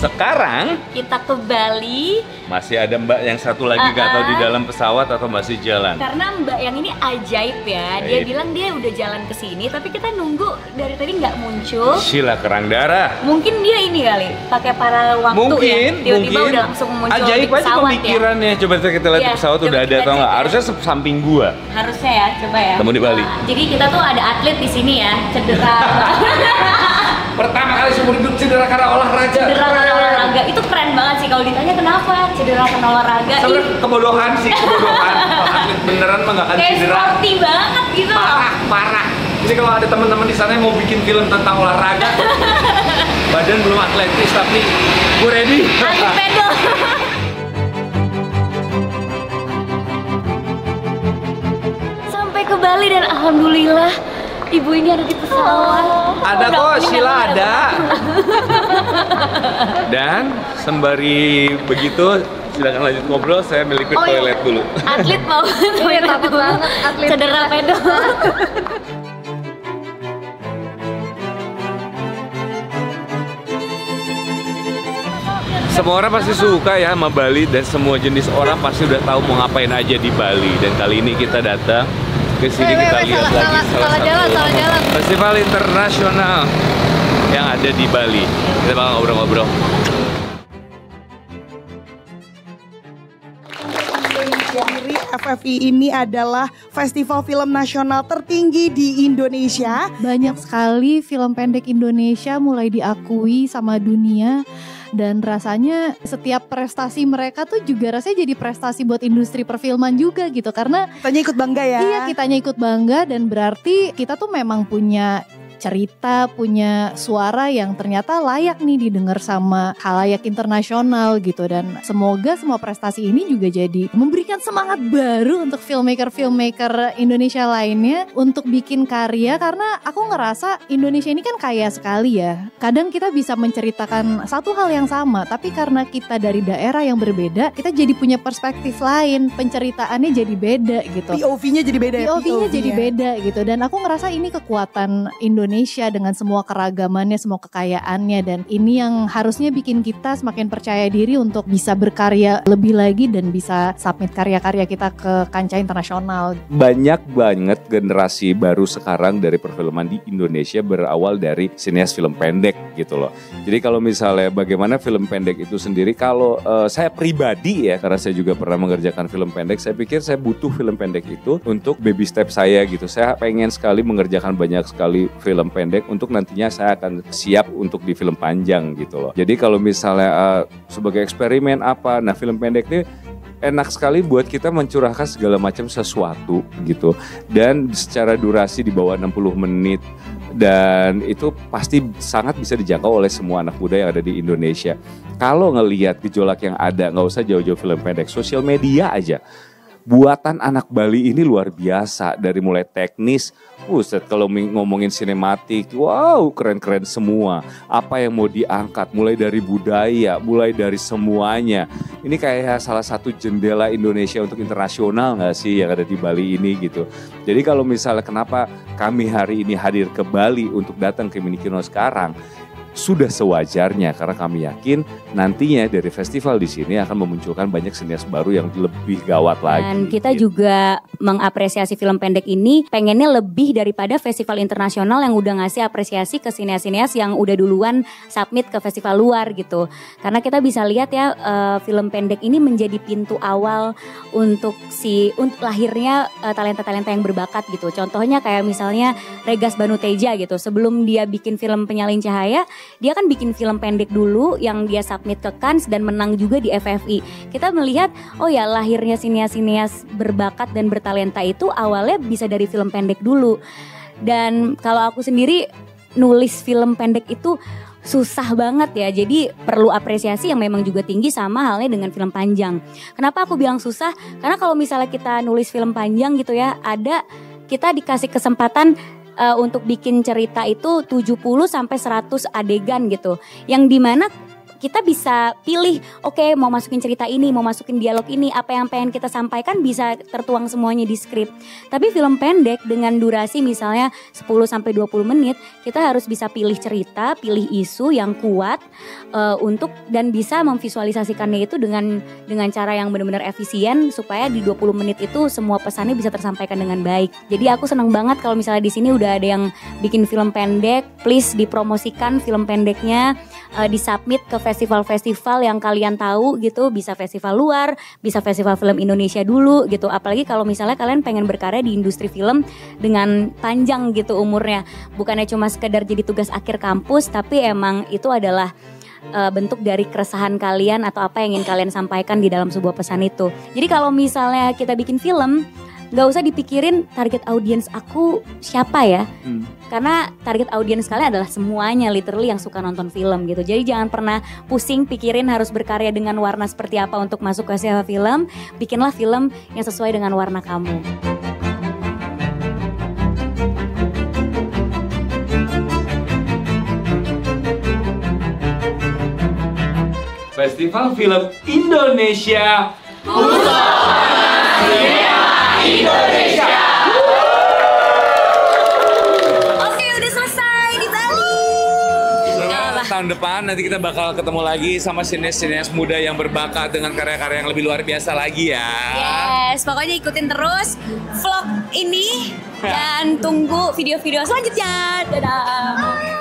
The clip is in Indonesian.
Sekarang kita ke Bali. masih ada Mbak yang satu lagi gak tahu di dalam pesawat atau masih jalan. Karena Mbak yang ini ajaib ya. Dia bilang dia udah jalan ke sini, tapi kita nunggu dari tadi nggak muncul. Sheila Kerang Darah. Mungkin dia ini kali pakai para waktu Mungkin, ya. Tiba-tiba udah langsung muncul ajaib di aja pesawat pemikirannya. Coba kita lihat Iya, di pesawat coba udah ada kita atau cek nggak? ya. Harusnya samping gua. Harusnya ya, coba ya. Temu di Bali. Jadi kita tuh ada atlet di sini ya, cedera. Pertama kali seumur hidup cedera karena olahraga. Cedera karena olahraga itu keren banget sih kalau ditanya kenapa cedera karena olahraga. Sebenarnya kebodohan sih, kebodohan. Kalau atlet beneran mah nggak akan Kayak cedera. sporty banget gitu. Parah. Jadi kalau ada teman-teman di sana yang mau bikin film tentang olahraga, badan belum atletis tapi gue ready. Atlet pedal. Sampai ke Bali dan alhamdulillah ibu ini ada di pesawat. Ada kok, Sheila ada. Dan sembari begitu silakan lanjut ngobrol, saya melipir toilet dulu. Atlet mau Takut banget atlet. cedera pedal. Semua orang pasti suka ya sama Bali dan semua jenis orang pasti udah tahu mau ngapain aja di Bali. Dan kali ini kita datang ke sini kita lihat lagi salah jalan. festival internasional yang ada di Bali. Kita bakal ngobrol-ngobrol. Sendiri FFI ini adalah festival film nasional tertinggi di Indonesia. Banyak sekali film pendek Indonesia mulai diakui sama dunia. Dan rasanya setiap prestasi mereka tuh juga rasanya jadi prestasi buat industri perfilman juga gitu. Karena Kitanya ikut bangga ya. iya, kitanya ikut bangga dan berarti kita tuh memang punya cerita, punya suara yang ternyata layak nih didengar sama khalayak internasional gitu. Dan semoga semua prestasi ini juga jadi memberikan semangat baru untuk filmmaker-filmmaker Indonesia lainnya untuk bikin karya. Karena aku ngerasa Indonesia ini kan kaya sekali ya. Kadang kita bisa menceritakan satu hal yang sama, tapi karena kita dari daerah yang berbeda, kita jadi punya perspektif lain, penceritaannya jadi beda gitu. POV-nya jadi beda ya. POV-nya jadi ya. beda gitu. Dan aku ngerasa ini kekuatan Indonesia dengan semua keragamannya, semua kekayaannya. Dan ini yang harusnya bikin kita semakin percaya diri untuk bisa berkarya lebih lagi dan bisa submit karya-karya kita ke kancah internasional. Banyak banget generasi baru sekarang dari perfilman di Indonesia berawal dari sinias film pendek gitu loh. Jadi kalau misalnya bagaimana film pendek itu sendiri, kalau saya pribadi ya, karena saya juga pernah mengerjakan film pendek, saya pikir saya butuh film pendek itu untuk baby step saya gitu. Saya pengen sekali mengerjakan banyak sekali film pendek untuk nantinya saya akan siap untuk di film panjang gitu loh. Jadi kalau misalnya sebagai eksperimen apa, nah film pendek ini enak sekali buat kita mencurahkan segala macam sesuatu gitu. Dan secara durasi di bawah 60 menit. Dan itu pasti sangat bisa dijangkau oleh semua anak muda yang ada di Indonesia. Kalau ngelihat gejolak yang ada, nggak usah jauh-jauh film pendek, sosial media aja. Buatan anak Bali ini luar biasa, dari mulai teknis, kalau ngomongin sinematik, wow keren-keren semua. Apa yang mau diangkat, mulai dari budaya, mulai dari semuanya. Ini kayak salah satu jendela Indonesia untuk internasional nggak sih yang ada di Bali ini gitu. Jadi kalau misalnya kenapa kami hari ini hadir ke Bali untuk datang ke Minikino sekarang, sudah sewajarnya karena kami yakin nantinya dari festival di sini akan memunculkan banyak sinias baru yang lebih gawat lagi. Dan kita juga mengapresiasi film pendek ini pengennya lebih daripada festival internasional yang udah ngasih apresiasi ke sinias-sinias yang udah duluan submit ke festival luar gitu. Karena kita bisa lihat ya film pendek ini menjadi pintu awal untuk lahirnya talenta-talenta yang berbakat gitu. Contohnya kayak misalnya Regas Banuteja gitu. Sebelum dia bikin film Penyalin Cahaya, dia kan bikin film pendek dulu yang dia submit ke Cannes dan menang juga di FFI. Kita melihat, oh ya lahirnya sinias-sinias berbakat dan bertalenta itu awalnya bisa dari film pendek dulu. Dan kalau aku sendiri nulis film pendek itu susah banget ya, jadi perlu apresiasi yang memang juga tinggi sama halnya dengan film panjang. Kenapa aku bilang susah? Karena kalau misalnya kita nulis film panjang gitu ya, kita dikasih kesempatan untuk bikin cerita itu 70 sampai 100 adegan gitu. Yang dimana kita bisa pilih, oke, mau masukin cerita ini, mau masukin dialog ini, apa yang pengen kita sampaikan bisa tertuang semuanya di skrip. Tapi film pendek dengan durasi misalnya 10-20 menit, kita harus bisa pilih cerita, pilih isu yang kuat untuk dan bisa memvisualisasikannya itu dengan cara yang benar-benar efisien supaya di 20 menit itu semua pesannya bisa tersampaikan dengan baik. Jadi aku senang banget kalau misalnya di sini udah ada yang bikin film pendek, please dipromosikan film pendeknya, disubmit ke festival-festival yang kalian tahu gitu, bisa festival luar, bisa festival film Indonesia dulu gitu. Apalagi kalau misalnya kalian pengen berkarya di industri film dengan panjang gitu umurnya, bukannya cuma sekedar jadi tugas akhir kampus, tapi emang itu adalah bentuk dari keresahan kalian atau apa yang ingin kalian sampaikan di dalam sebuah pesan itu. Jadi kalau misalnya kita bikin film, gak usah dipikirin target audiens aku siapa ya. Karena target audiens kalian adalah semuanya literally yang suka nonton film gitu. Jadi jangan pernah pusing pikirin harus berkarya dengan warna seperti apa untuk masuk ke sebuah film. Bikinlah film yang sesuai dengan warna kamu. Festival Film Indonesia. Indonesia. Oke, udah selesai di Bali. Tahun depan nanti kita bakal ketemu lagi sama sinias-sinias muda yang berbakat dengan karya-karya yang lebih luar biasa lagi ya. Yes, pokoknya ikutin terus vlog ini dan tunggu video-video selanjutnya. Dadah.